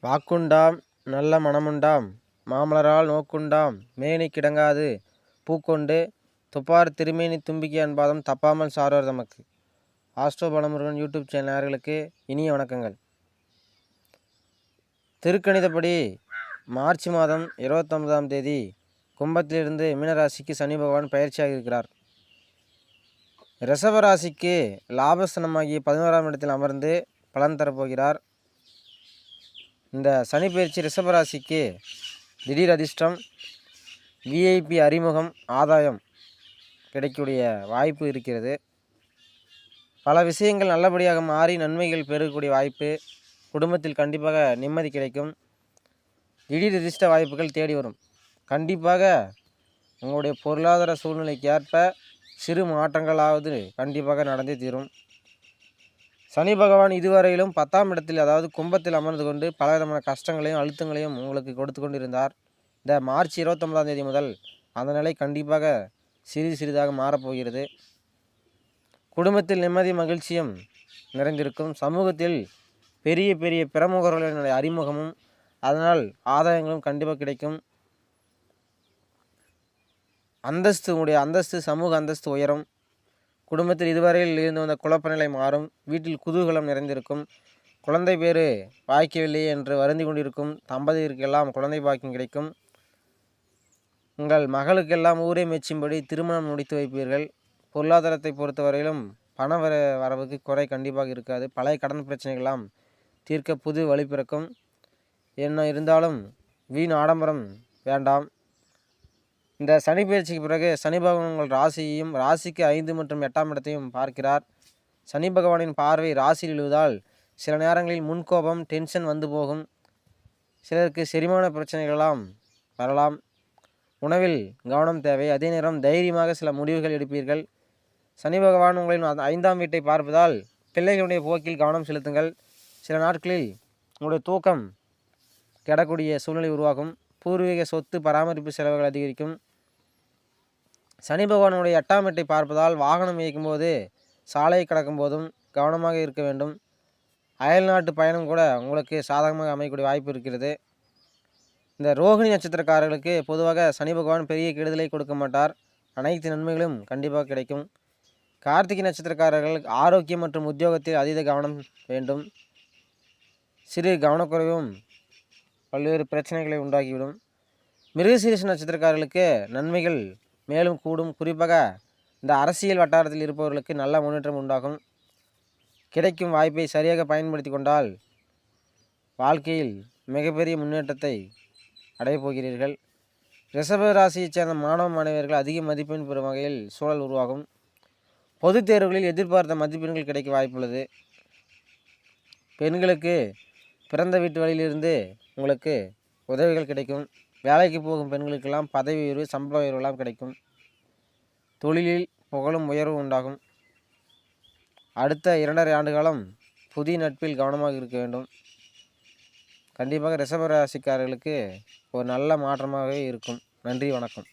வாக்குண்டாம் நல்ல மனமுண்டாம் மாமலரால் நோக்குண்டாம் மேனி கிடங்காது பூக்கொண்டு துப்பார் திருமேனி தும்பிக்கை அன்பாதம் தப்பாமல் சார்வர் தமக்கு. ஆஸ்ட்ரோ பாலமுருகன் யூடியூப் சேனல் நேயர்களுக்கு இனிய வணக்கங்கள். திருக்கணிதப்படி மார்ச் மாதம் 29ஆம் தேதி கும்பத்திலிருந்து மீனராசிக்கு சனி பகவான் பயிற்சியாக இருக்கிறார். ரிஷபராசிக்கு லாபஸ்தானமாகிய 11ஆம் இடத்தில் அமர்ந்து பலன் தரப்போகிறார். இந்த சனி பயிற்சி ரிஷபராசிக்கு திடீர் அதிர்ஷ்டம், விஐபி அறிமுகம், ஆதாயம் கிடைக்கக்கூடிய வாய்ப்பு இருக்கிறது. பல விஷயங்கள் நல்லபடியாக மாறி நன்மைகள் பெறக்கூடிய வாய்ப்பு, குடும்பத்தில் கண்டிப்பாக நிம்மதி கிடைக்கும். திடீர் அதிர்ஷ்ட வாய்ப்புகள் தேடி வரும். கண்டிப்பாக உங்களுடைய பொருளாதார சூழ்நிலைக்கு ஏற்ப சிறு மாற்றங்களாவது கண்டிப்பாக நடந்தே தீரும். சனி பகவான் இதுவரையிலும் 10ஆம் இடத்தில், அதாவது கும்பத்தில் அமர்ந்து கொண்டு பலவிதமான கஷ்டங்களையும் அழுத்தங்களையும் உங்களுக்கு கொடுத்து கொண்டு இருந்தார். இந்த மார்ச் 29ஆம் தேதி முதல் அந்த நிலை கண்டிப்பாக சிறிதாக மாறப்போகிறது. குடும்பத்தில் நிம்மதி மகிழ்ச்சியும் நிறைந்திருக்கும். சமூகத்தில் பெரிய பெரிய பிரமுகர்களினுடைய அறிமுகமும் அதனால் ஆதாயங்களும் கண்டிப்பாக கிடைக்கும். உங்களுடைய அந்தஸ்து, சமூக அந்தஸ்து உயரும். குடும்பத்தில் இதுவரையில் இருந்து வந்த குழப்ப நிலை மாறும். வீட்டில் குதூகலம் நிறைந்திருக்கும். குழந்தை பேறு வாய்க்கவில்லையே என்று வருந்தி கொண்டிருக்கும் தம்பதியருக்கெல்லாம் குழந்தை பாக்கியம் கிடைக்கும். உங்கள் மகளுக்கெல்லாம் ஊரே மெச்சும்படி திருமணம் முடித்து வைப்பீர்கள். பொருளாதாரத்தை பொறுத்தவரையிலும் பண வரவுக்கு குறை கண்டிப்பாக இருக்காது. பழைய கடன் பிரச்சனைகள்லாம் தீர்க்க புது வழி பிறக்கும். என்ன இருந்தாலும் வீண் ஆடம்பரம் வேண்டாம். இந்த சனி பயிற்சிக்கு பிறகு சனி பகவான் உங்கள் ராசியையும், ராசிக்கு 5 மற்றும் 8ஆம் இடத்தையும் பார்க்கிறார். சனி பகவானின் பார்வை ராசியில் விழுவதால் சில நேரங்களில் முன்கோபம், டென்ஷன் வந்து போகும். சிலருக்கு செரிமான பிரச்சனைகளெல்லாம் வரலாம். உணவில் கவனம் தேவை. அதே நேரம் தைரியமாக சில முடிவுகள் எடுப்பீர்கள். சனி பகவான் உங்களின் 5ஆம் வீட்டை பார்ப்பதால் பிள்ளைகளுடைய போக்கில் கவனம் செலுத்துங்கள். சில நாட்களில் உங்களுடைய தூக்கம் கெடக்கூடிய சூழ்நிலை உருவாகும். பூர்வீக சொத்து பராமரிப்பு செலவுகள் அதிகரிக்கும். சனி பகவானுடைய 8ஆம் வீட்டை பார்ப்பதால் வாகனம் இயக்கும்போது, சாலையை கடக்கும் போதும் கவனமாக இருக்க வேண்டும். அயல்நாட்டு பயணம் கூட உங்களுக்கு சாதகமாக அமையக்கூடிய வாய்ப்பு இருக்கிறது. இந்த ரோகிணி நட்சத்திரக்காரர்களுக்கு பொதுவாக சனி பகவான் பெரிய கெடுதலை கொடுக்க மாட்டார். அனைத்து நன்மைகளும் கண்டிப்பாக கிடைக்கும். கார்த்திகை நட்சத்திரக்காரர்கள் ஆரோக்கியம் மற்றும் உத்தியோகத்தில் அதீத கவனம் வேண்டும். சிறு கவனக்குறைவும் பல்வேறு பிரச்சனைகளை உண்டாக்கிவிடும். மிருகசீரிஷ நட்சத்திரக்காரர்களுக்கு நன்மைகள் மேலும் கூடும். குறிப்பாக இந்த அரசியல் வட்டாரத்தில் இருப்பவர்களுக்கு நல்ல முன்னேற்றம் உண்டாகும். கிடைக்கும் வாய்ப்பை சரியாக பயன்படுத்தி கொண்டால் வாழ்க்கையில் மிகப்பெரிய முன்னேற்றத்தை அடையப் போகிறீர்கள். ரிஷப ராசியைச் சேர்ந்த மாணவ மாணவியர்கள் அதிக மதிப்பெண் பெறும் வகையில் சூழல் உருவாகும். பொதுத் தேர்வுகளில் எதிர்பார்த்த மதிப்பெண்கள் கிடைக்க வாய்ப்புள்ளது. பெண்களுக்கு பிறந்த வீட்டு வழியிலிருந்து உங்களுக்கு உதவிகள் கிடைக்கும். வேலைக்கு போகும் பெண்களுக்கெல்லாம் பதவி உயர்வு, சம்பள உயர்வுலாம் கிடைக்கும். தொழிலில் புகழும் உயர்வு உண்டாகும். அடுத்த 2.5 ஆண்டு காலம் புதிய நட்பில் கவனமாக இருக்க வேண்டும். கண்டிப்பாக ரிஷப ராசிக்காரர்களுக்கு ஒரு நல்ல மாற்றமாகவே இருக்கும். நன்றி, வணக்கம்.